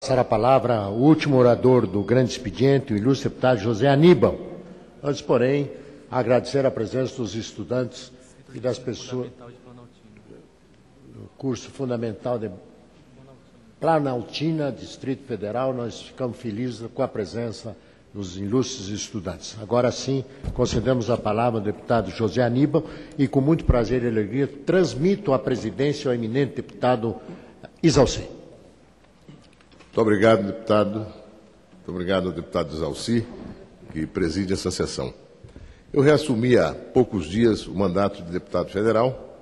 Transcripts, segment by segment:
Passar a palavra ao último orador do grande expediente, o ilustre deputado José Aníbal. Antes, porém, agradecer a presença dos estudantes e das pessoas do curso fundamental de Planaltina, Distrito Federal. Nós ficamos felizes com a presença dos ilustres estudantes. Agora sim, concedemos a palavra ao deputado José Aníbal e, com muito prazer e alegria, transmito a presidência ao eminente deputado Isalci. Muito obrigado, deputado. Muito obrigado ao deputado Isalci, que preside essa sessão. Eu reassumi há poucos dias o mandato de deputado federal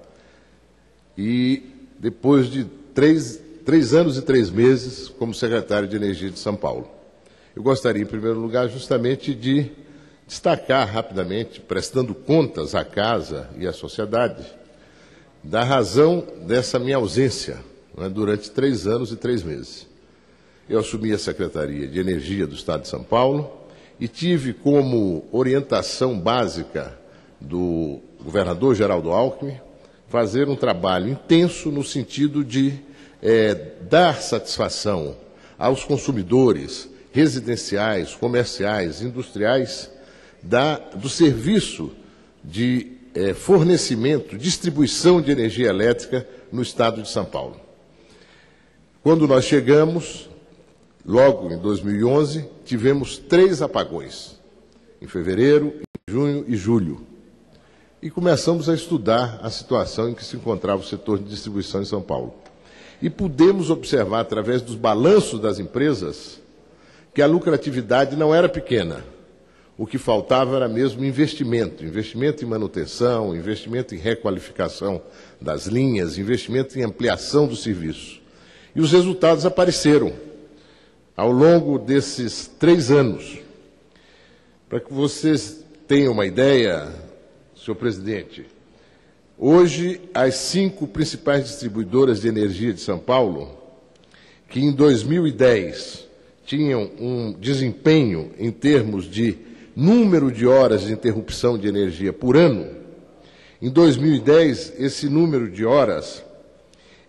e, depois de três anos e 3 meses como secretário de Energia de São Paulo, eu gostaria, em primeiro lugar, justamente de destacar rapidamente, prestando contas à casa e à sociedade, da razão dessa minha ausência, durante 3 anos e 3 meses. Eu assumi a Secretaria de Energia do Estado de São Paulo e tive como orientação básica do governador Geraldo Alckmin fazer um trabalho intenso no sentido de dar satisfação aos consumidores residenciais, comerciais, industriais, do serviço de fornecimento, distribuição de energia elétrica no Estado de São Paulo. Quando nós chegamos, logo em 2011, tivemos 3 apagões, em fevereiro, em junho e julho. E começamos a estudar a situação em que se encontrava o setor de distribuição em São Paulo. E pudemos observar, através dos balanços das empresas, que a lucratividade não era pequena. O que faltava era mesmo investimento em manutenção, investimento em requalificação das linhas, investimento em ampliação do serviço. E os resultados apareceram ao longo desses 3 anos. Para que vocês tenham uma ideia, senhor presidente, hoje as 5 principais distribuidoras de energia de São Paulo, que em 2010 tinham um desempenho em termos de número de horas de interrupção de energia por ano, em 2010 esse número de horas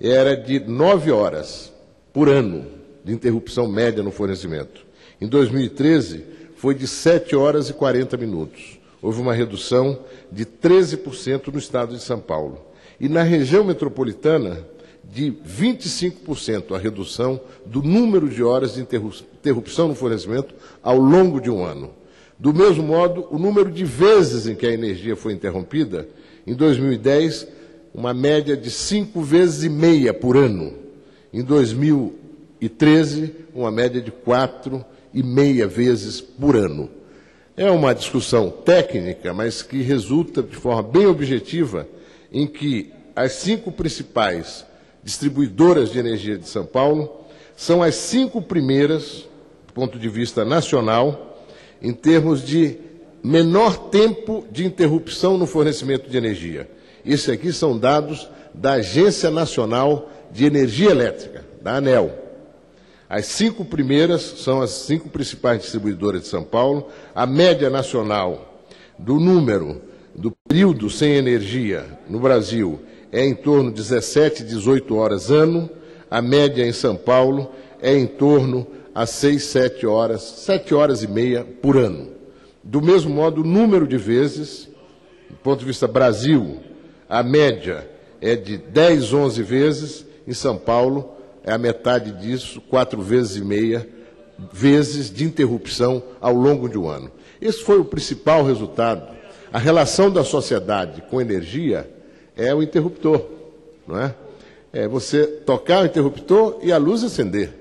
era de 9 horas por ano de interrupção média no fornecimento. Em 2013 foi de 7 horas e 40 minutos. Houve uma redução de 13% no estado de São Paulo. E na região metropolitana, de 25% a redução do número de horas de interrupção no fornecimento ao longo de um ano. Do mesmo modo, o número de vezes em que a energia foi interrompida, em 2010, uma média de 5,5 vezes por ano. Em 2013, uma média de 4,5 vezes por ano. É uma discussão técnica, mas que resulta de forma bem objetiva em que as 5 principais distribuidoras de energia de São Paulo são as 5 primeiras, do ponto de vista nacional, em termos de menor tempo de interrupção no fornecimento de energia. Esses aqui são dados da Agência Nacional de Energia Elétrica, da ANEEL. As 5 primeiras são as 5 principais distribuidoras de São Paulo. A média nacional do número do período sem energia no Brasil é em torno de 17, 18 horas ano. A média em São Paulo é em torno a 6, 7 horas, 7 horas e meia por ano. Do mesmo modo, o número de vezes, do ponto de vista Brasil, a média é de 10, 11 vezes. Em São Paulo, é a metade disso, 4,5 vezes de interrupção ao longo de um ano. Esse foi o principal resultado. A relação da sociedade com energia é o interruptor, não é? É você tocar o interruptor e a luz acender.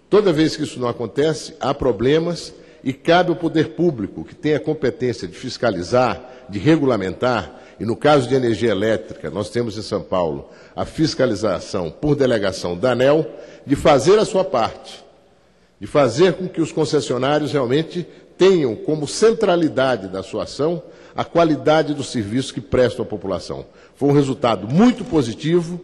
Toda vez que isso não acontece, há problemas e cabe ao poder público, que tem a competência de fiscalizar, de regulamentar, e no caso de energia elétrica, nós temos em São Paulo a fiscalização por delegação da ANEEL, de fazer a sua parte, de fazer com que os concessionários realmente tenham como centralidade da sua ação a qualidade do serviço que prestam à população. Foi um resultado muito positivo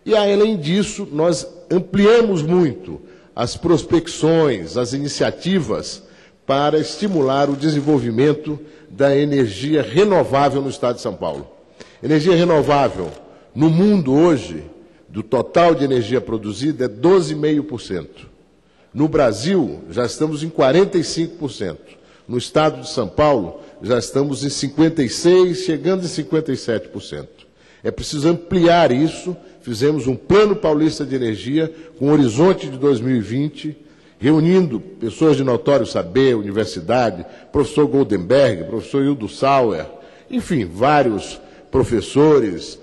e, além disso, nós ampliamos muito as prospecções, as iniciativas para estimular o desenvolvimento da energia renovável no Estado de São Paulo. Energia renovável no mundo hoje, do total de energia produzida, é 12,5%. No Brasil, já estamos em 45%. No estado de São Paulo, já estamos em 56%, chegando em 57%. É preciso ampliar isso. Fizemos um Plano Paulista de Energia com horizonte de 2020, reunindo pessoas de notório saber, universidade, professor Goldenberg, professor Hildo Sauer, enfim, vários professores,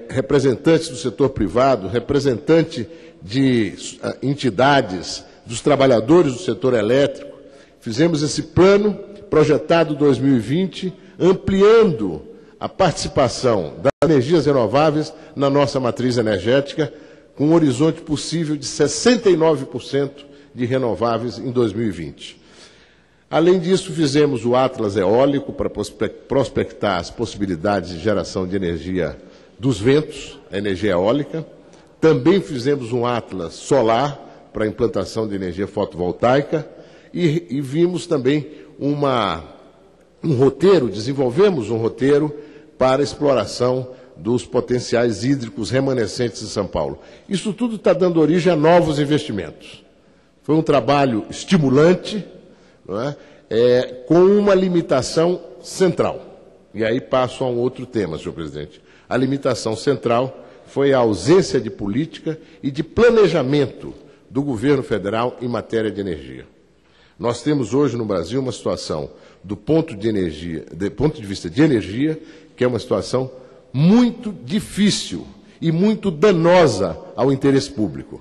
representantes do setor privado, representantes de entidades, dos trabalhadores do setor elétrico. Fizemos esse plano projetado 2020, ampliando a participação das energias renováveis na nossa matriz energética, com um horizonte possível de 69% de renováveis em 2020. Além disso, fizemos o Atlas Eólico para prospectar as possibilidades de geração de energia dos ventos, a energia eólica. Também fizemos um Atlas Solar para a implantação de energia fotovoltaica e vimos também desenvolvemos um roteiro para a exploração dos potenciais hídricos remanescentes de São Paulo. Isso tudo está dando origem a novos investimentos. Foi um trabalho estimulante, não é? Com uma limitação central. E aí passo a um outro tema, senhor presidente. A limitação central foi a ausência de política e de planejamento do governo federal em matéria de energia. Nós temos hoje no Brasil uma situação, do ponto de vista de energia, que é uma situação muito difícil e muito danosa ao interesse público.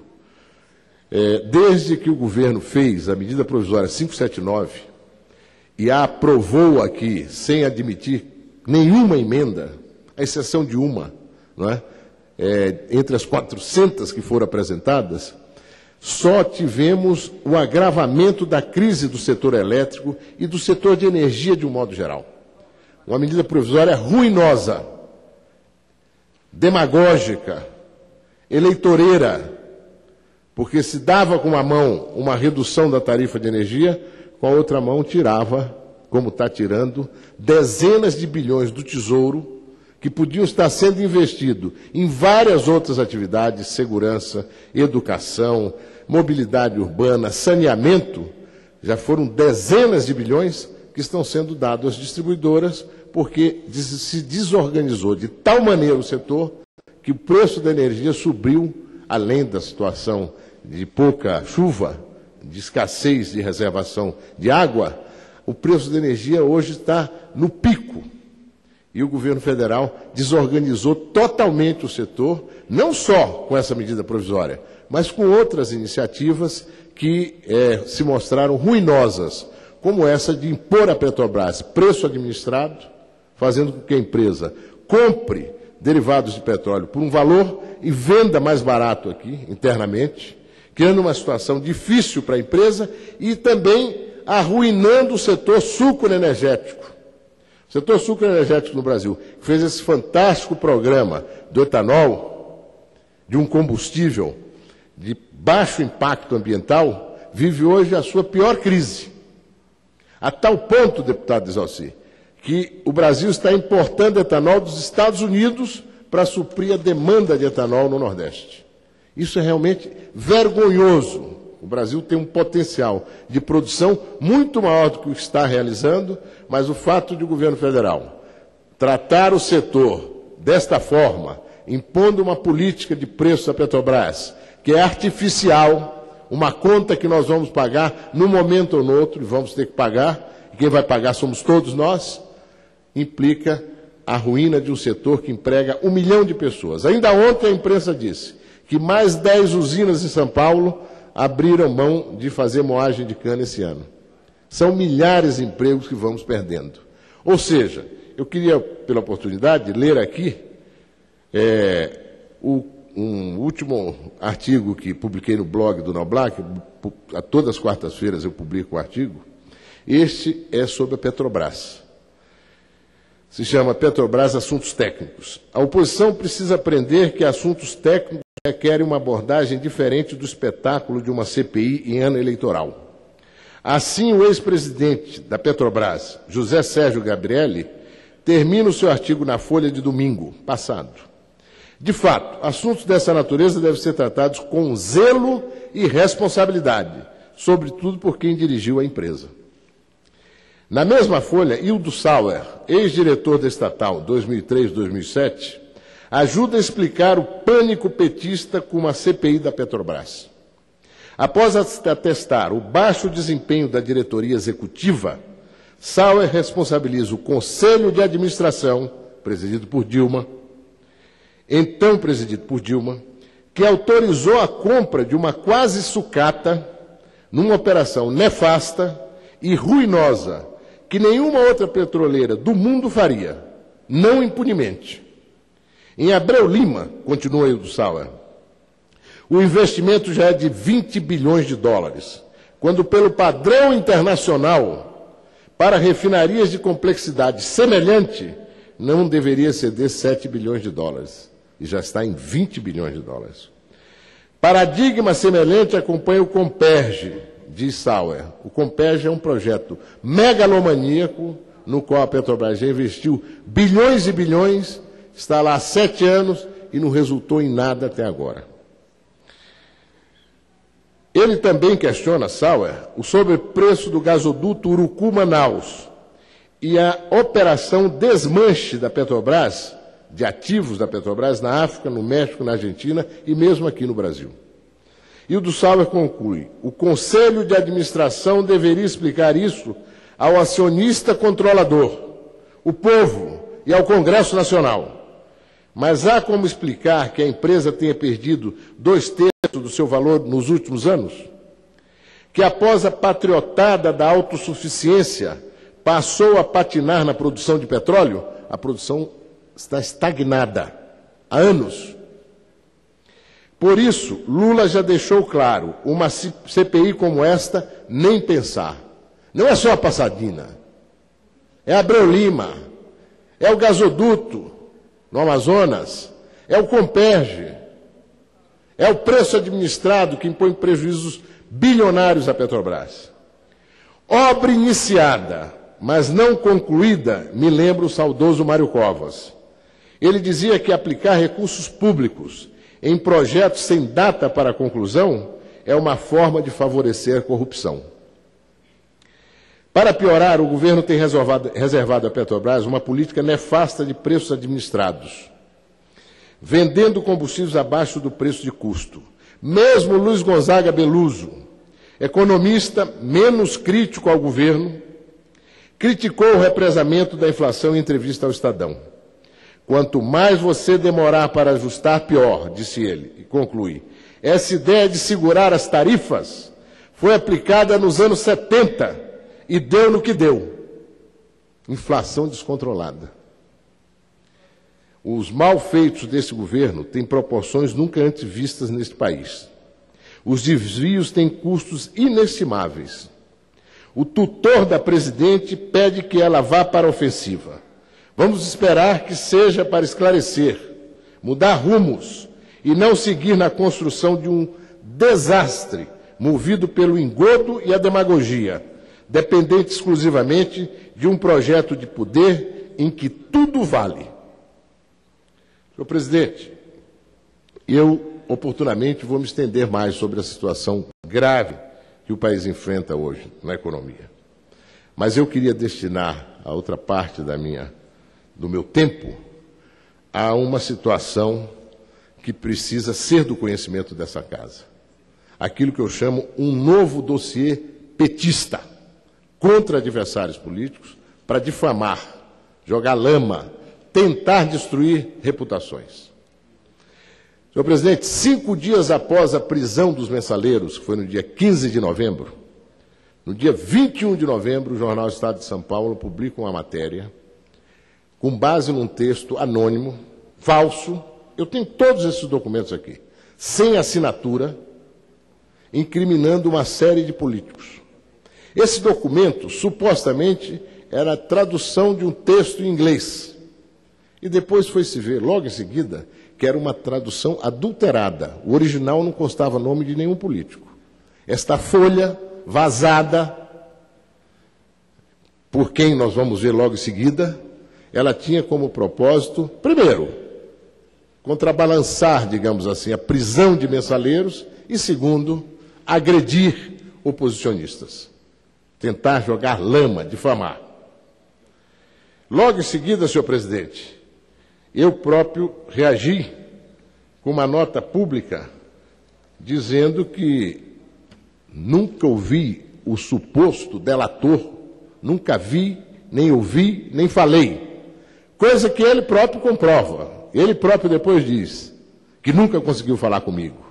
Desde que o governo fez a medida provisória 579 e a aprovou aqui sem admitir nenhuma emenda, à exceção de uma, não é? Entre as 400 que foram apresentadas, só tivemos o agravamento da crise do setor elétrico e do setor de energia de um modo geral. Uma medida provisória ruinosa, demagógica, eleitoreira, porque se dava com uma mão uma redução da tarifa de energia, com a outra mão tirava, como está tirando, dezenas de bilhões do Tesouro que podiam estar sendo investidos em várias outras atividades, segurança, educação, mobilidade urbana, saneamento. Já foram dezenas de bilhões que estão sendo dados às distribuidoras, porque se desorganizou de tal maneira o setor que o preço da energia subiu, além da situação de pouca chuva, de escassez de reservação de água. O preço da energia hoje está no pico. E o governo federal desorganizou totalmente o setor, não só com essa medida provisória, mas com outras iniciativas que se mostraram ruinosas, como essa de impor à Petrobras preço administrado, fazendo com que a empresa compre derivados de petróleo por um valor e venda mais barato aqui, internamente, criando uma situação difícil para a empresa e também arruinando o setor sucroenergético. O setor sucroenergético no Brasil, que fez esse fantástico programa do etanol, de um combustível de baixo impacto ambiental, vive hoje a sua pior crise. A tal ponto, deputado Exalci, que o Brasil está importando etanol dos Estados Unidos para suprir a demanda de etanol no Nordeste. Isso é realmente vergonhoso. O Brasil tem um potencial de produção muito maior do que o que está realizando, mas o fato de o governo federal tratar o setor desta forma, impondo uma política de preço à Petrobras, que é artificial, uma conta que nós vamos pagar num momento ou no outro, e vamos ter que pagar, e quem vai pagar somos todos nós, implica a ruína de um setor que emprega 1 milhão de pessoas. Ainda ontem a imprensa disse que mais 10 usinas em São Paulo abriram mão de fazer moagem de cana esse ano. São milhares de empregos que vamos perdendo. Ou seja, eu queria, pela oportunidade, ler aqui um último artigo que publiquei no blog do Noblac. A todas as quartas-feiras eu publico um artigo. Este é sobre a Petrobras. Se chama Petrobras Assuntos Técnicos. A oposição precisa aprender que assuntos técnicos requerem uma abordagem diferente do espetáculo de uma CPI em ano eleitoral. Assim, o ex-presidente da Petrobras, José Sérgio Gabrielli, termina o seu artigo na Folha de domingo passado. De fato, assuntos dessa natureza devem ser tratados com zelo e responsabilidade, sobretudo por quem dirigiu a empresa. Na mesma folha, Hildo Sauer, ex-diretor da estatal 2003-2007, ajuda a explicar o pânico petista com a CPI da Petrobras. Após atestar o baixo desempenho da diretoria executiva, Sauer responsabiliza o Conselho de Administração, presidido por Dilma, então presidido por Dilma, que autorizou a compra de uma quase sucata numa operação nefasta e ruinosa que nenhuma outra petroleira do mundo faria, não impunemente. Em Abreu Lima, continua Hildo Sauer, o investimento já é de 20 bilhões de dólares, quando pelo padrão internacional, para refinarias de complexidade semelhante, não deveria exceder 7 bilhões de dólares, e já está em 20 bilhões de dólares. Paradigma semelhante acompanha o Comperge, diz Sauer. O Comperge é um projeto megalomaníaco no qual a Petrobras já investiu bilhões e bilhões, está lá há 7 anos e não resultou em nada até agora. Ele também questiona, Sauer, o sobrepreço do gasoduto Urucu-Manaus e a operação desmanche da Petrobras, de ativos da Petrobras na África, no México, na Argentina e mesmo aqui no Brasil. Hildo Sauer conclui, o Conselho de Administração deveria explicar isso ao acionista controlador, o povo e ao Congresso Nacional. Mas há como explicar que a empresa tenha perdido 2/3 do seu valor nos últimos anos? Que após a patriotada da autossuficiência passou a patinar na produção de petróleo? A produção está estagnada há anos. Por isso, Lula já deixou claro, uma CPI como esta, nem pensar. Não é só a Passadina, é Abreu Lima, é o gasoduto no Amazonas, é o Comperge, é o preço administrado que impõe prejuízos bilionários à Petrobras. Obra iniciada, mas não concluída, me lembra o saudoso Mário Covas. Ele dizia que aplicar recursos públicos em projetos sem data para a conclusão é uma forma de favorecer a corrupção. Para piorar, o governo tem reservado à Petrobras uma política nefasta de preços administrados, vendendo combustíveis abaixo do preço de custo. Mesmo Luiz Gonzaga Beluso, economista menos crítico ao governo, criticou o represamento da inflação em entrevista ao Estadão. Quanto mais você demorar para ajustar, pior, disse ele, e conclui. Essa ideia de segurar as tarifas foi aplicada nos anos 70 e deu no que deu. Inflação descontrolada. Os malfeitos desse governo têm proporções nunca antes vistas neste país. Os desvios têm custos inestimáveis. O tutor da presidente pede que ela vá para a ofensiva. Vamos esperar que seja para esclarecer, mudar rumos e não seguir na construção de um desastre movido pelo engodo e a demagogia, dependente exclusivamente de um projeto de poder em que tudo vale. Senhor presidente, eu oportunamente vou me estender mais sobre a situação grave que o país enfrenta hoje na economia. Mas eu queria destinar a outra parte do meu tempo a uma situação que precisa ser do conhecimento dessa casa. Aquilo que eu chamo um novo dossiê petista contra adversários políticos para difamar, jogar lama, tentar destruir reputações. Senhor presidente, 5 dias após a prisão dos mensaleiros, que foi no dia 15 de novembro, no dia 21 de novembro, o jornal Estado de São Paulo publica uma matéria com base num texto anônimo, falso, eu tenho todos esses documentos aqui, sem assinatura, incriminando uma série de políticos. Esse documento, supostamente, era a tradução de um texto em inglês. E depois foi-se ver, logo em seguida, que era uma tradução adulterada. O original não constava nome de nenhum político. Esta folha vazada, por quem nós vamos ver logo em seguida, ela tinha como propósito, primeiro, contrabalançar, digamos assim, a prisão de mensaleiros e, segundo, agredir oposicionistas. Tentar jogar lama, difamar. Logo em seguida, senhor presidente, eu próprio reagi com uma nota pública dizendo que nunca ouvi o suposto delator, nunca vi, nem ouvi, nem falei. Coisa que ele próprio comprova. Ele próprio depois diz que nunca conseguiu falar comigo.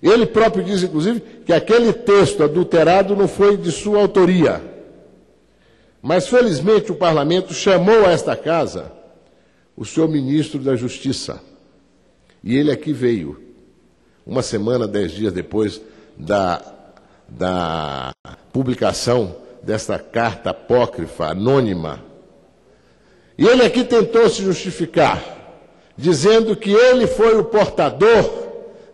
Ele próprio diz, inclusive, que aquele texto adulterado não foi de sua autoria. Mas, felizmente, o parlamento chamou a esta casa o senhor ministro da Justiça. E ele aqui veio, uma semana, 10 dias depois da publicação desta carta apócrifa, anônima. E ele aqui tentou se justificar, dizendo que ele foi o portador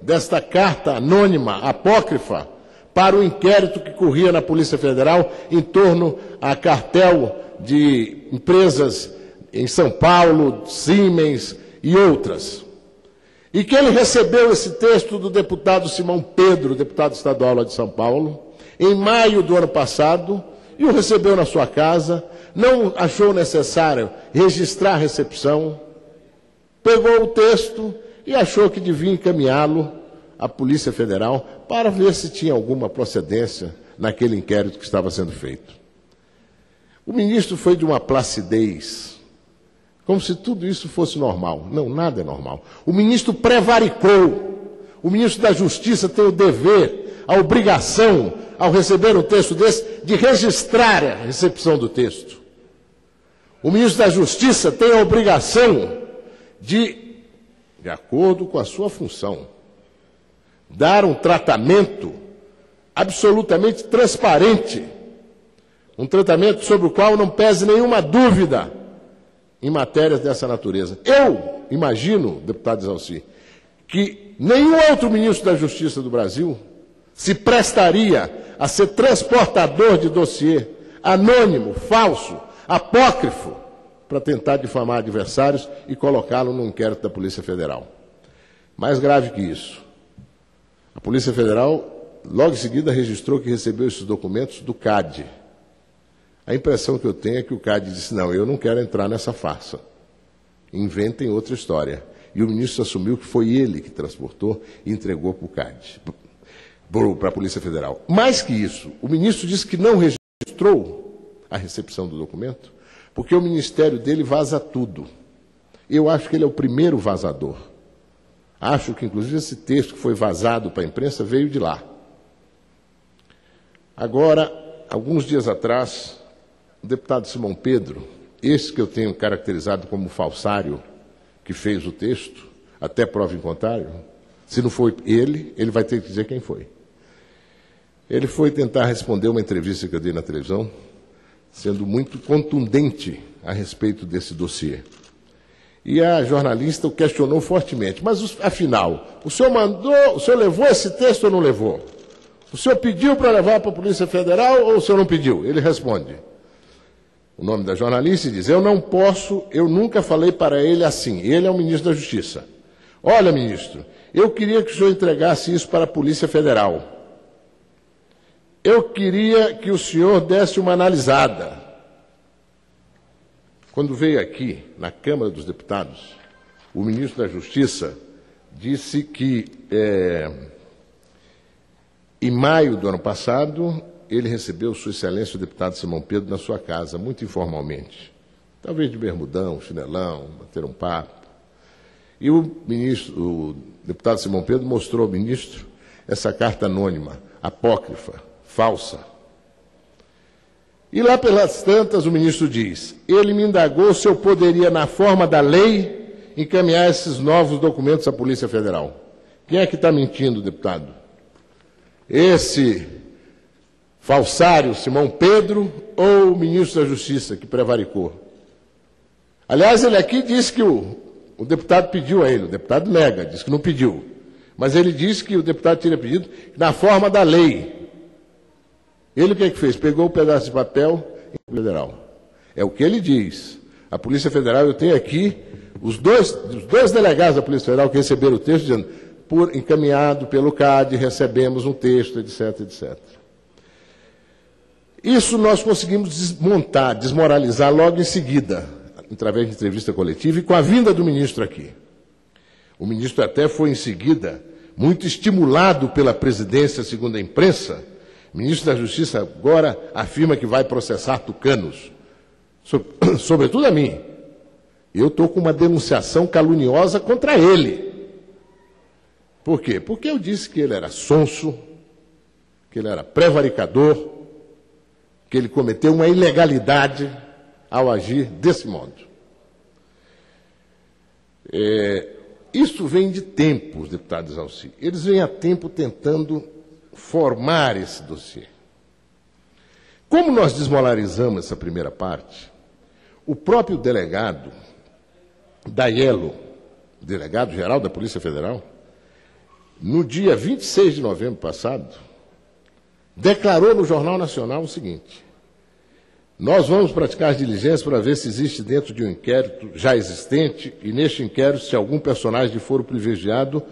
desta carta anônima, apócrifa, para o inquérito que corria na Polícia Federal em torno a cartel de empresas em São Paulo, Siemens e outras. E que ele recebeu esse texto do deputado Simão Pedro, deputado estadual lá de São Paulo, em maio do ano passado, e o recebeu na sua casa, não achou necessário registrar a recepção, pegou o texto e achou que devia encaminhá-lo à Polícia Federal para ver se tinha alguma procedência naquele inquérito que estava sendo feito. O ministro foi de uma placidez, como se tudo isso fosse normal. Não, nada é normal. O ministro prevaricou. O ministro da Justiça tem o dever, a obrigação, ao receber um texto desse, de registrar a recepção do texto. O ministro da Justiça tem a obrigação de acordo com a sua função, dar um tratamento absolutamente transparente, um tratamento sobre o qual não pese nenhuma dúvida em matérias dessa natureza. Eu imagino, deputado Exalci, que nenhum outro ministro da Justiça do Brasil se prestaria a ser transportador de dossiê anônimo, falso, apócrifo, para tentar difamar adversários e colocá-lo no inquérito da Polícia Federal. Mais grave que isso, a Polícia Federal, logo em seguida, registrou que recebeu esses documentos do CAD. A impressão que eu tenho é que o CAD disse, não, eu não quero entrar nessa farsa. Inventem outra história. E o ministro assumiu que foi ele que transportou e entregou para o CAD, para a Polícia Federal. Mais que isso, o ministro disse que não registrou a recepção do documento, porque o ministério dele vaza tudo. Eu acho que ele é o primeiro vazador. Acho que, inclusive, esse texto que foi vazado para a imprensa veio de lá. Agora, alguns dias atrás, o deputado Simão Pedro, esse que eu tenho caracterizado como falsário, que fez o texto, até prova em contrário, se não foi ele, ele vai ter que dizer quem foi. Ele foi tentar responder uma entrevista que eu dei na televisão, sendo muito contundente a respeito desse dossiê. E a jornalista o questionou fortemente. Mas, afinal, o senhor levou esse texto ou não levou? O senhor pediu para levar para a Polícia Federal ou o senhor não pediu? Ele responde. O nome da jornalista diz, eu não posso, eu nunca falei para ele assim. Ele é o ministro da Justiça. Olha, ministro, eu queria que o senhor entregasse isso para a Polícia Federal. Eu queria que o senhor desse uma analisada. Quando veio aqui, na Câmara dos Deputados, o ministro da Justiça disse que, em maio do ano passado, ele recebeu Sua Excelência o deputado Simão Pedro na sua casa, muito informalmente. Talvez de bermudão, chinelão, bater um papo. E o deputado Simão Pedro mostrou ao ministro essa carta anônima, apócrifa, falsa. E lá pelas tantas o ministro diz, ele me indagou se eu poderia, na forma da lei, encaminhar esses novos documentos à Polícia Federal. Quem é que está mentindo, deputado? Esse falsário Simão Pedro ou o ministro da Justiça que prevaricou? Aliás, ele aqui disse que o deputado pediu a ele, o deputado nega, disse que não pediu. Mas ele disse que o deputado teria pedido na forma da lei. Ele o que é que fez? Pegou um pedaço de papel e federal. É o que ele diz. A Polícia Federal, eu tenho aqui os dois delegados da Polícia Federal que receberam o texto, dizendo, encaminhado pelo CAD, recebemos um texto, etc, etc. Isso nós conseguimos desmontar, desmoralizar logo em seguida, através de entrevista coletiva e com a vinda do ministro aqui. O ministro até foi, em seguida, muito estimulado pela presidência, segundo a imprensa. O ministro da Justiça agora afirma que vai processar tucanos, sobretudo a mim. Eu estou com uma denunciação caluniosa contra ele. Por quê? Porque eu disse que ele era sonso, que ele era prevaricador, que ele cometeu uma ilegalidade ao agir desse modo. Isso vem de tempos, deputado Exalci. Eles vêm há tempo tentando formar esse dossiê. Como nós desmoralizamos essa primeira parte, o próprio delegado da IELO, delegado-geral da Polícia Federal, no dia 26 de novembro passado, declarou no Jornal Nacional o seguinte: nós vamos praticar as diligências para ver se existe dentro de um inquérito já existente, e neste inquérito, se algum personagem de foro privilegiado,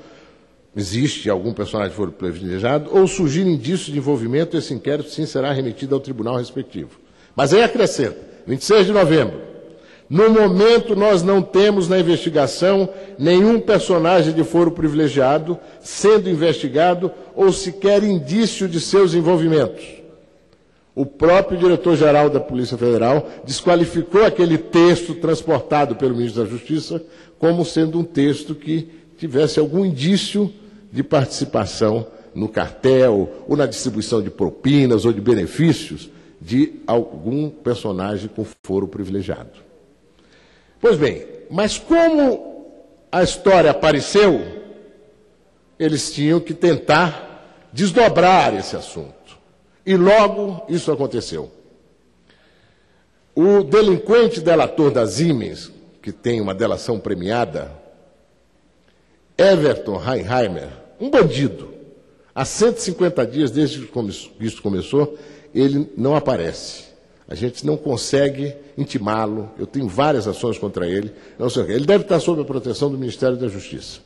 existe algum personagem de foro privilegiado, ou surgir indício de envolvimento, esse inquérito sim será remetido ao tribunal respectivo. Mas aí acrescenta, 26 de novembro, no momento nós não temos na investigação nenhum personagem de foro privilegiado sendo investigado ou sequer indício de seus envolvimentos. O próprio diretor-geral da Polícia Federal desqualificou aquele texto transportado pelo ministro da Justiça como sendo um texto que tivesse algum indício de participação no cartel ou na distribuição de propinas ou de benefícios de algum personagem com foro privilegiado. Pois bem, mas como a história apareceu, eles tinham que tentar desdobrar esse assunto. E logo isso aconteceu. O delinquente delator das Siemens, que tem uma delação premiada, Everton Heinheimer, um bandido, há 150 dias desde que isso começou, ele não aparece. A gente não consegue intimá-lo, eu tenho várias ações contra ele, não sei o quê. Ele deve estar sob a proteção do Ministério da Justiça.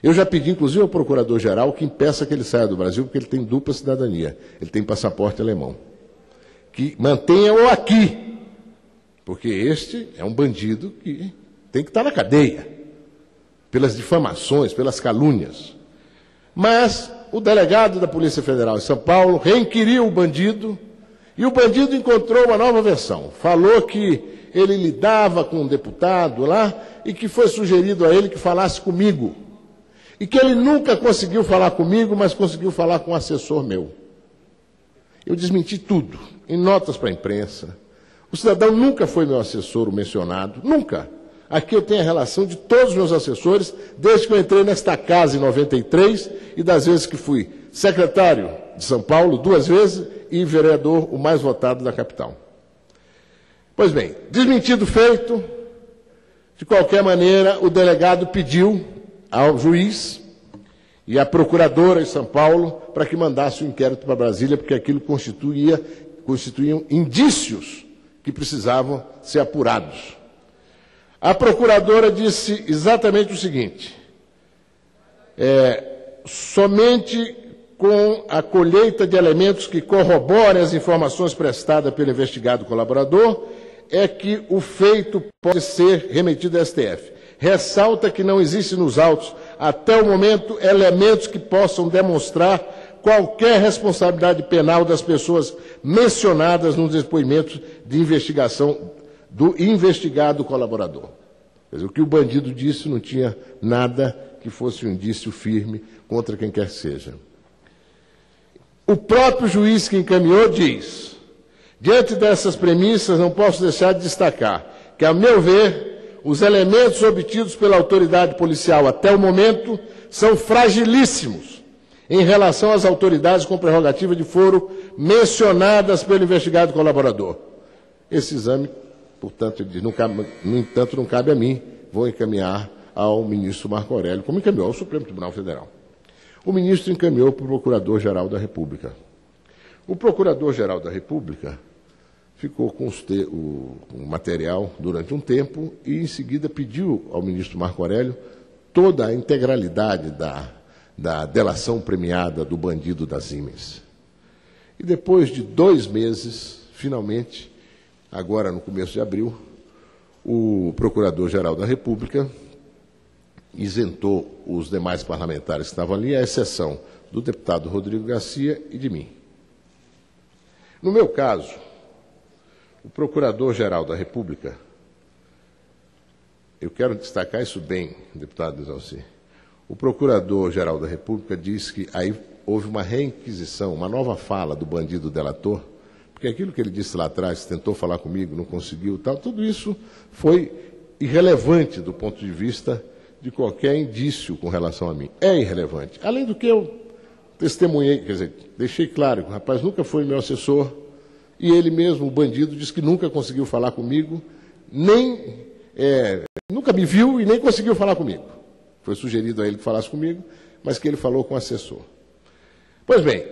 Eu já pedi, inclusive, ao Procurador-Geral que impeça que ele saia do Brasil, porque ele tem dupla cidadania, ele tem passaporte alemão. Que mantenha-o aqui, porque este é um bandido que tem que estar na cadeia, pelas difamações, pelas calúnias. Mas o delegado da Polícia Federal em São Paulo reinquiriu o bandido, e o bandido encontrou uma nova versão. Falou que ele lidava com um deputado lá e que foi sugerido a ele que falasse comigo. E que ele nunca conseguiu falar comigo, mas conseguiu falar com um assessor meu. Eu desmenti tudo, em notas para a imprensa. O cidadão nunca foi meu assessor, o mencionado, nunca. Aqui eu tenho a relação de todos os meus assessores, desde que eu entrei nesta casa em 93 e das vezes que fui secretário de São Paulo 2 vezes e vereador o mais votado da capital. Pois bem, desmentido feito, de qualquer maneira, o delegado pediu ao juiz e à procuradora em São Paulo para que mandasse o inquérito para Brasília, porque aquilo constituíam indícios que precisavam ser apurados. A procuradora disse exatamente o seguinte: somente com a colheita de elementos que corroborem as informações prestadas pelo investigado colaborador é que o feito pode ser remetido ao STF. Ressalta que não existe nos autos, até o momento, elementos que possam demonstrar qualquer responsabilidade penal das pessoas mencionadas nos depoimentos de investigação do investigado colaborador. Quer dizer, o que o bandido disse não tinha nada que fosse um indício firme contra quem quer que seja. O próprio juiz que encaminhou diz: diante dessas premissas, não posso deixar de destacar que, a meu ver, os elementos obtidos pela autoridade policial até o momento são fragilíssimos em relação às autoridades com prerrogativa de foro mencionadas pelo investigado colaborador. Esse exame, portanto, no entanto, não cabe a mim, vou encaminhar ao ministro Marco Aurélio, como encaminhou ao Supremo Tribunal Federal. O ministro encaminhou para o Procurador-Geral da República. O Procurador-Geral da República ficou com o material durante um tempo e, em seguida, pediu ao ministro Marco Aurélio toda a integralidade da delação premiada do bandido das Siemens. E depois de 2 meses, finalmente, agora no começo de abril, o Procurador-Geral da República isentou os demais parlamentares que estavam ali, à exceção do deputado Rodrigo Garcia e de mim. No meu caso, o Procurador-Geral da República, eu quero destacar isso bem, deputado Exalci, o Procurador-Geral da República diz que aí houve uma reinquisição, uma nova fala do bandido delator, porque aquilo que ele disse lá atrás, tentou falar comigo, não conseguiu, tal, tudo isso foi irrelevante do ponto de vista de qualquer indício com relação a mim. É irrelevante. Além do que eu testemunhei, quer dizer, deixei claro que o rapaz nunca foi meu assessor e ele mesmo, o bandido, disse que nunca conseguiu falar comigo, nunca me viu e nem conseguiu falar comigo. Foi sugerido a ele que falasse comigo, mas que ele falou com o assessor. Pois bem,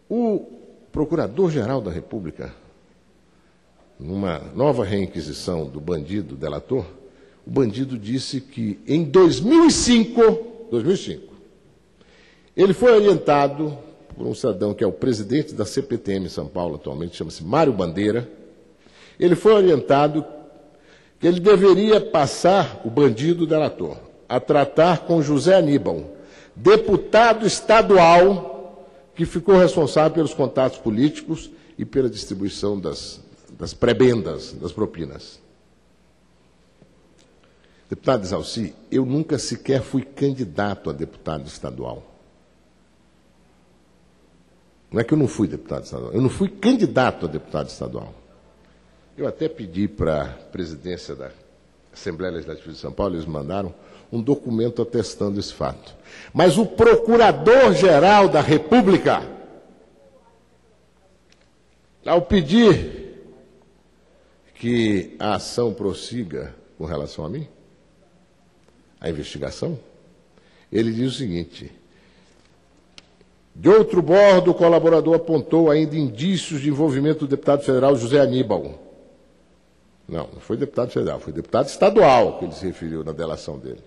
o Procurador-Geral da República, numa nova reinquisição do bandido delator, o bandido disse que em 2005, ele foi orientado por um cidadão que é o presidente da CPTM em São Paulo atualmente, chama-se Mário Bandeira, ele foi orientado que ele deveria passar o bandido delator a tratar com José Aníbal, deputado estadual que ficou responsável pelos contatos políticos e pela distribuição das prebendas, das propinas. Deputado Exalci, eu nunca sequer fui candidato a deputado estadual. Não é que eu não fui deputado estadual, eu não fui candidato a deputado estadual. Eu até pedi para a presidência da Assembleia Legislativa de São Paulo, eles mandaram um documento atestando esse fato. Mas o Procurador-Geral da República, ao pedir que a ação prossiga com relação a mim, a investigação, ele diz o seguinte: de outro bordo, o colaborador apontou ainda indícios de envolvimento do deputado federal José Aníbal. Não foi deputado federal, foi deputado estadual que ele se referiu na delação dele.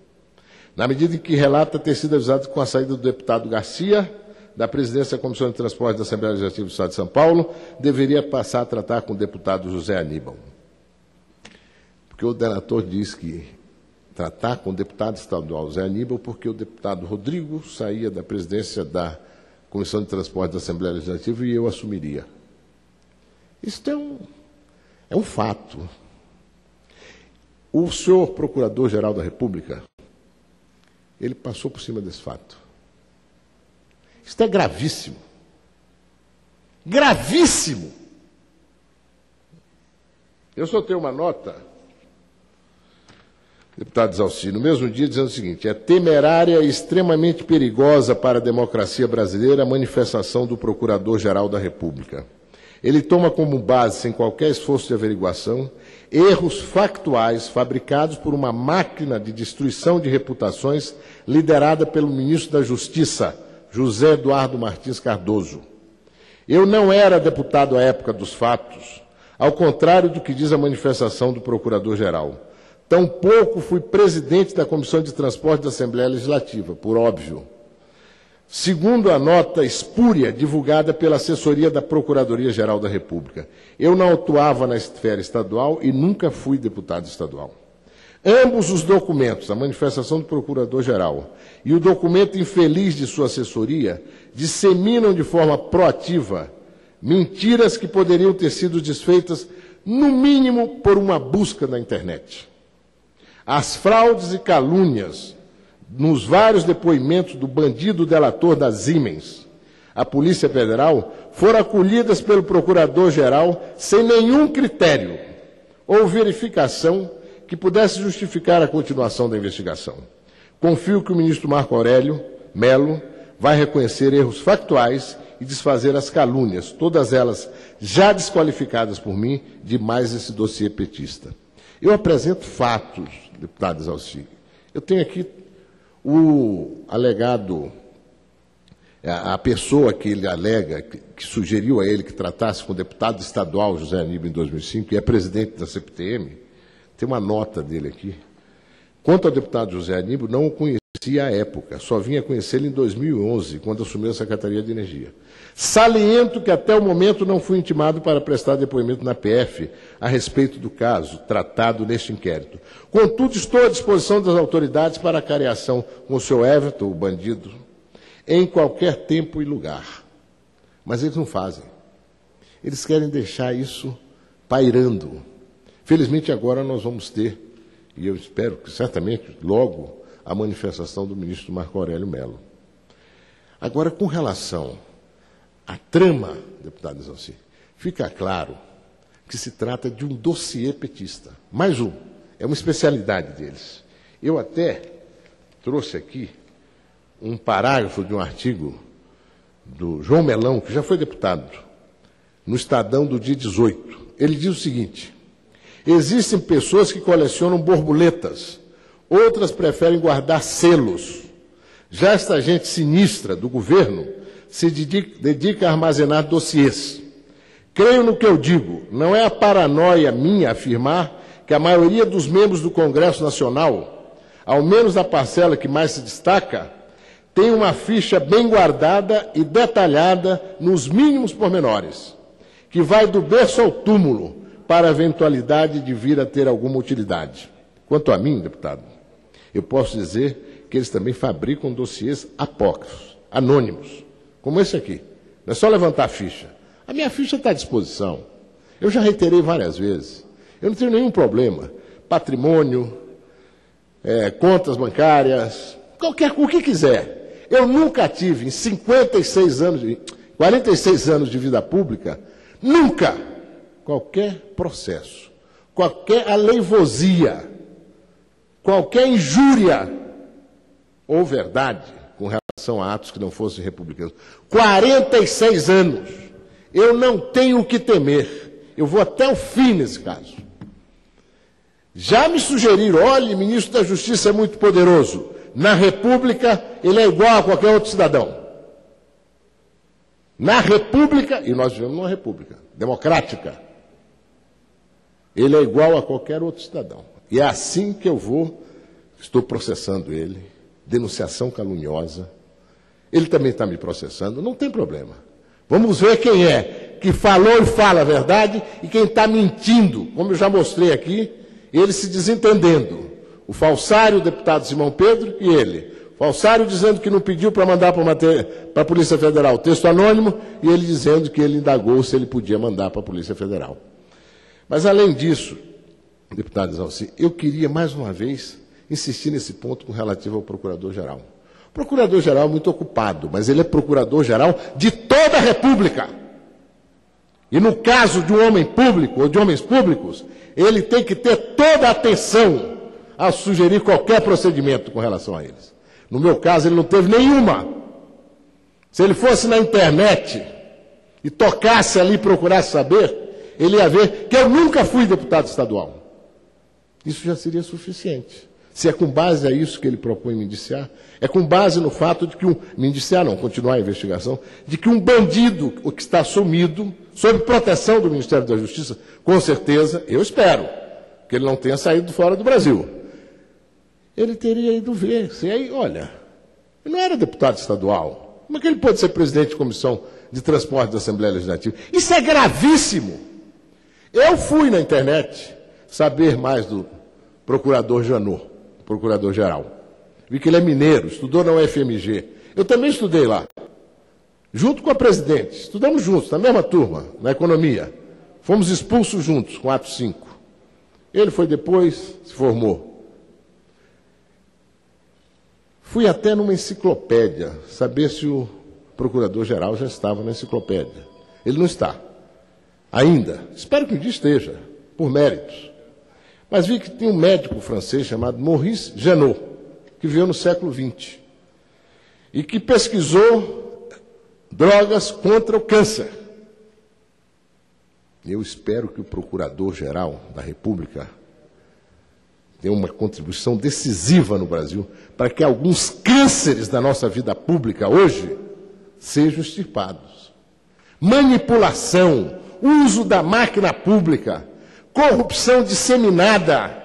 Na medida em que relata ter sido avisado com a saída do deputado Garcia, da presidência da Comissão de Transporte da Assembleia Legislativa do Estado de São Paulo, deveria passar a tratar com o deputado José Aníbal. Porque o delator diz que tratar com o deputado estadual José Aníbal, porque o deputado Rodrigo saía da presidência da Comissão de Transporte da Assembleia Legislativa e eu assumiria. Isso é um fato. O senhor Procurador-Geral da República, ele passou por cima desse fato. Isso é gravíssimo. Gravíssimo! Eu soltei uma nota, deputado Exalci, no mesmo dia, dizendo o seguinte: é temerária e extremamente perigosa para a democracia brasileira a manifestação do Procurador-Geral da República. Ele toma como base, sem qualquer esforço de averiguação, erros factuais fabricados por uma máquina de destruição de reputações liderada pelo ministro da Justiça, José Eduardo Martins Cardoso. Eu não era deputado à época dos fatos, ao contrário do que diz a manifestação do Procurador-Geral. Tampouco fui presidente da Comissão de Transporte da Assembleia Legislativa, por óbvio. Segundo a nota espúria divulgada pela assessoria da Procuradoria-Geral da República, eu não atuava na esfera estadual e nunca fui deputado estadual. Ambos os documentos, a manifestação do Procurador-Geral e o documento infeliz de sua assessoria, disseminam de forma proativa mentiras que poderiam ter sido desfeitas, no mínimo, por uma busca na internet. As fraudes e calúnias nos vários depoimentos do bandido delator da Siemens, a Polícia Federal, foram acolhidas pelo Procurador-Geral sem nenhum critério ou verificação que pudesse justificar a continuação da investigação. Confio que o ministro Marco Aurélio Mello vai reconhecer erros factuais e desfazer as calúnias, todas elas já desqualificadas por mim, de mais esse dossiê petista. Eu apresento fatos, deputado Exalci. Eu tenho aqui o alegado, a pessoa que ele alega, que sugeriu a ele que tratasse com o deputado estadual José Aníbal em 2005, e é presidente da CPTM, tem uma nota dele aqui. Quanto ao deputado José Aníbal, não o conhecia à época, só vinha conhecê-lo em 2011, quando assumiu a Secretaria de Energia. Saliento que até o momento não fui intimado para prestar depoimento na PF a respeito do caso tratado neste inquérito. Contudo, estou à disposição das autoridades para a careação com o senhor Everton, o bandido, em qualquer tempo e lugar. Mas eles não fazem. Eles querem deixar isso pairando. Felizmente, agora nós vamos ter, e eu espero que certamente logo, a manifestação do ministro Marco Aurélio Mello. Agora, com relação à trama, deputado Exauci, fica claro que se trata de um dossiê petista. Mais um, é uma especialidade deles. Eu até trouxe aqui um parágrafo de um artigo do João Melão, que já foi deputado, no Estadão do dia 18. Ele diz o seguinte: existem pessoas que colecionam borboletas, outras preferem guardar selos. Já esta gente sinistra do governo se dedica a armazenar dossiês. Creio no que eu digo, não é a paranoia minha afirmar que a maioria dos membros do Congresso Nacional, ao menos a parcela que mais se destaca, tem uma ficha bem guardada e detalhada nos mínimos pormenores, que vai do berço ao túmulo para a eventualidade de vir a ter alguma utilidade. Quanto a mim, deputado, eu posso dizer que eles também fabricam dossiês apócrifos, anônimos, como esse aqui. Não é só levantar a ficha. A minha ficha está à disposição. Eu já reiterei várias vezes. Eu não tenho nenhum problema. Patrimônio, contas bancárias, o que quiser. Eu nunca tive, em 46 anos de vida pública, nunca, qualquer processo, qualquer aleivosia, qualquer injúria ou verdade com relação a atos que não fossem republicanos. 46 anos. Eu não tenho o que temer. Eu vou até o fim nesse caso. Já me sugeriram, olha, o ministro da Justiça é muito poderoso. Na República, ele é igual a qualquer outro cidadão. Na República, e nós vivemos numa República democrática, ele é igual a qualquer outro cidadão. E é assim que eu estou processando ele, denunciação caluniosa. Ele também está me processando, não tem problema. Vamos ver quem é que falou e fala a verdade e quem está mentindo, como eu já mostrei aqui, ele se desentendendo. O falsário, o deputado Simão Pedro, e ele. O falsário dizendo que não pediu para mandar para a Polícia Federal texto anônimo, e ele dizendo que ele indagou se ele podia mandar para a Polícia Federal. Mas, além disso, deputado Exauci, eu queria, mais uma vez, insistir nesse ponto com relativo ao Procurador-Geral. O Procurador-Geral é muito ocupado, mas ele é Procurador-Geral de toda a República. E no caso de um homem público ou de homens públicos, ele tem que ter toda a atenção a sugerir qualquer procedimento com relação a eles. No meu caso, ele não teve nenhuma. Se ele fosse na internet e tocasse ali e procurasse saber, ele ia ver que eu nunca fui deputado estadual. Isso já seria suficiente. Se é com base a isso que ele propõe me indiciar, é com base no fato de que continuar a investigação, de que um bandido que está sumido, sob proteção do Ministério da Justiça, com certeza, eu espero, que ele não tenha saído fora do Brasil. Ele teria ido ver. Se aí, olha, ele não era deputado estadual. Como é que ele pode ser presidente de comissão de transporte da Assembleia Legislativa? Isso é gravíssimo. Eu fui na internet saber mais do procurador Janot, procurador-geral. Vi que ele é mineiro, estudou na UFMG. Eu também estudei lá, junto com a presidente. Estudamos juntos, na mesma turma, na economia. Fomos expulsos juntos, com ato 5. Ele foi depois, se formou. Fui até numa enciclopédia, saber se o procurador-geral já estava na enciclopédia. Ele não está. Ainda. Espero que um dia esteja, por méritos. Mas vi que tinha um médico francês chamado Maurice Janot, que viveu no século XX, e que pesquisou drogas contra o câncer. Eu espero que o Procurador-Geral da República tenha uma contribuição decisiva no Brasil para que alguns cânceres da nossa vida pública hoje sejam extirpados. Manipulação, uso da máquina pública, corrupção disseminada,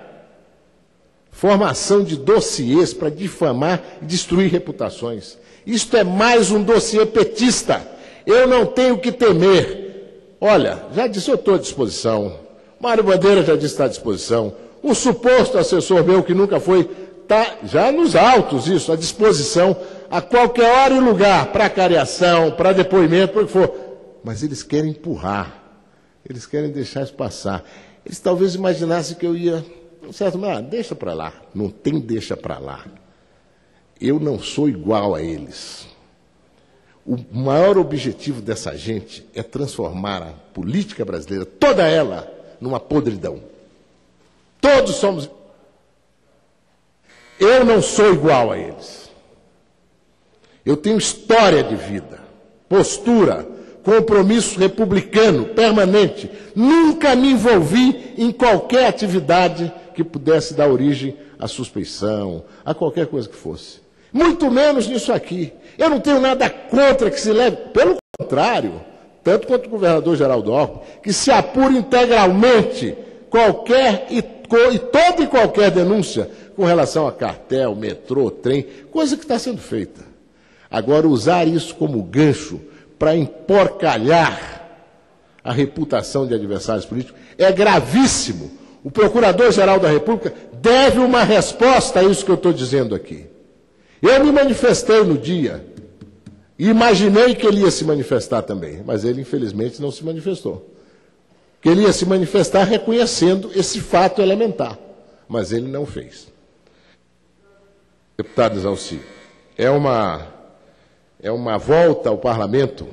formação de dossiês para difamar e destruir reputações. Isto é mais um dossiê petista. Eu não tenho que temer. Olha, já disse, eu estou à disposição. Mário Bandeira já disse que está à disposição. O suposto assessor meu, que nunca foi, está já nos autos, isso, à disposição, a qualquer hora e lugar, para cariação, para depoimento, para o que for. Mas eles querem empurrar. Eles querem deixar isso passar. Eles talvez imaginassem que eu ia... Certo, mas deixa para lá. Não tem deixa para lá. Eu não sou igual a eles. O maior objetivo dessa gente é transformar a política brasileira, toda ela, numa podridão. Todos somos... Eu não sou igual a eles. Eu tenho história de vida, postura, compromisso republicano permanente. Nunca me envolvi em qualquer atividade que pudesse dar origem à suspeição, a qualquer coisa que fosse. Muito menos nisso aqui. Eu não tenho nada contra que se leve, pelo contrário, tanto quanto o governador Geraldo Alckmin, que se apure integralmente qualquer toda e qualquer denúncia com relação a cartel, metrô, trem, coisa que está sendo feita. Agora, usar isso como gancho para emporcalhar a reputação de adversários políticos é gravíssimo. O Procurador-Geral da República deve uma resposta a isso que eu estou dizendo aqui. Eu me manifestei no dia e imaginei que ele ia se manifestar também, mas ele, infelizmente, não se manifestou. Que ele ia se manifestar reconhecendo esse fato elementar, mas ele não fez. Deputado Exalci, é uma volta ao Parlamento.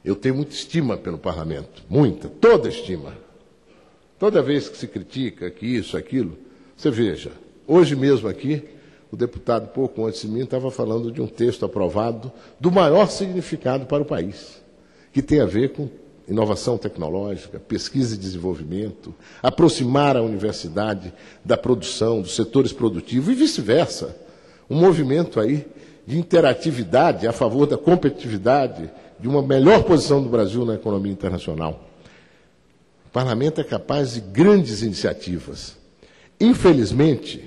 Eu tenho muita estima pelo Parlamento, muita, toda estima. Toda vez que se critica que isso, aquilo, você veja, hoje mesmo aqui, o deputado pouco antes de mim estava falando de um texto aprovado do maior significado para o país, que tem a ver com inovação tecnológica, pesquisa e desenvolvimento, aproximar a universidade da produção, dos setores produtivos e vice-versa. Um movimento aí de interatividade a favor da competitividade, de uma melhor posição do Brasil na economia internacional. O parlamento é capaz de grandes iniciativas. Infelizmente,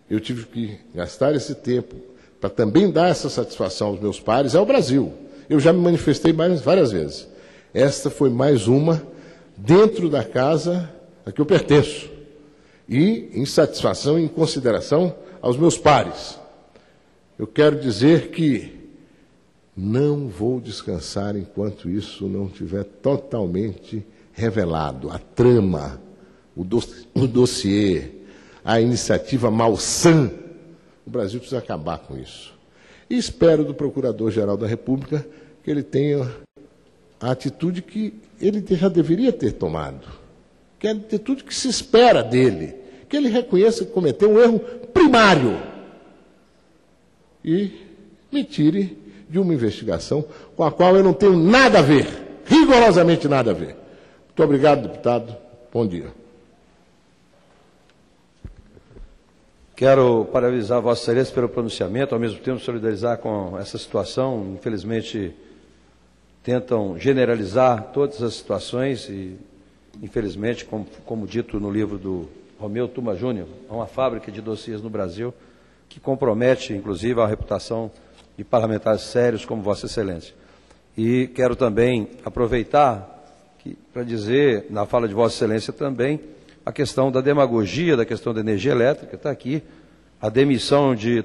eu tive que gastar esse tempo para também dar essa satisfação aos meus pares, ao Brasil. Eu já me manifestei várias vezes. Esta foi mais uma dentro da casa a que eu pertenço. E em satisfação e em consideração aos meus pares. Eu quero dizer que não vou descansar enquanto isso não estiver totalmente revelado. A trama, o dossiê, a iniciativa malsã. O Brasil precisa acabar com isso. E espero do Procurador-Geral da República que ele tenha a atitude que ele já deveria ter tomado, que é a atitude que se espera dele, que ele reconheça que cometeu um erro primário e me tire de uma investigação com a qual eu não tenho nada a ver, rigorosamente nada a ver. Muito obrigado, deputado. Bom dia. Quero parabenizar Vossa Excelência pelo pronunciamento, ao mesmo tempo solidarizar com essa situação. Infelizmente, tentam generalizar todas as situações e, infelizmente, como dito no livro do Romeu Tuma Júnior, há uma fábrica de dossiês no Brasil que compromete, inclusive, a reputação de parlamentares sérios como Vossa Excelência. E quero também aproveitar para dizer, na fala de Vossa Excelência também, a questão da demagogia, da questão da energia elétrica, está aqui, a demissão de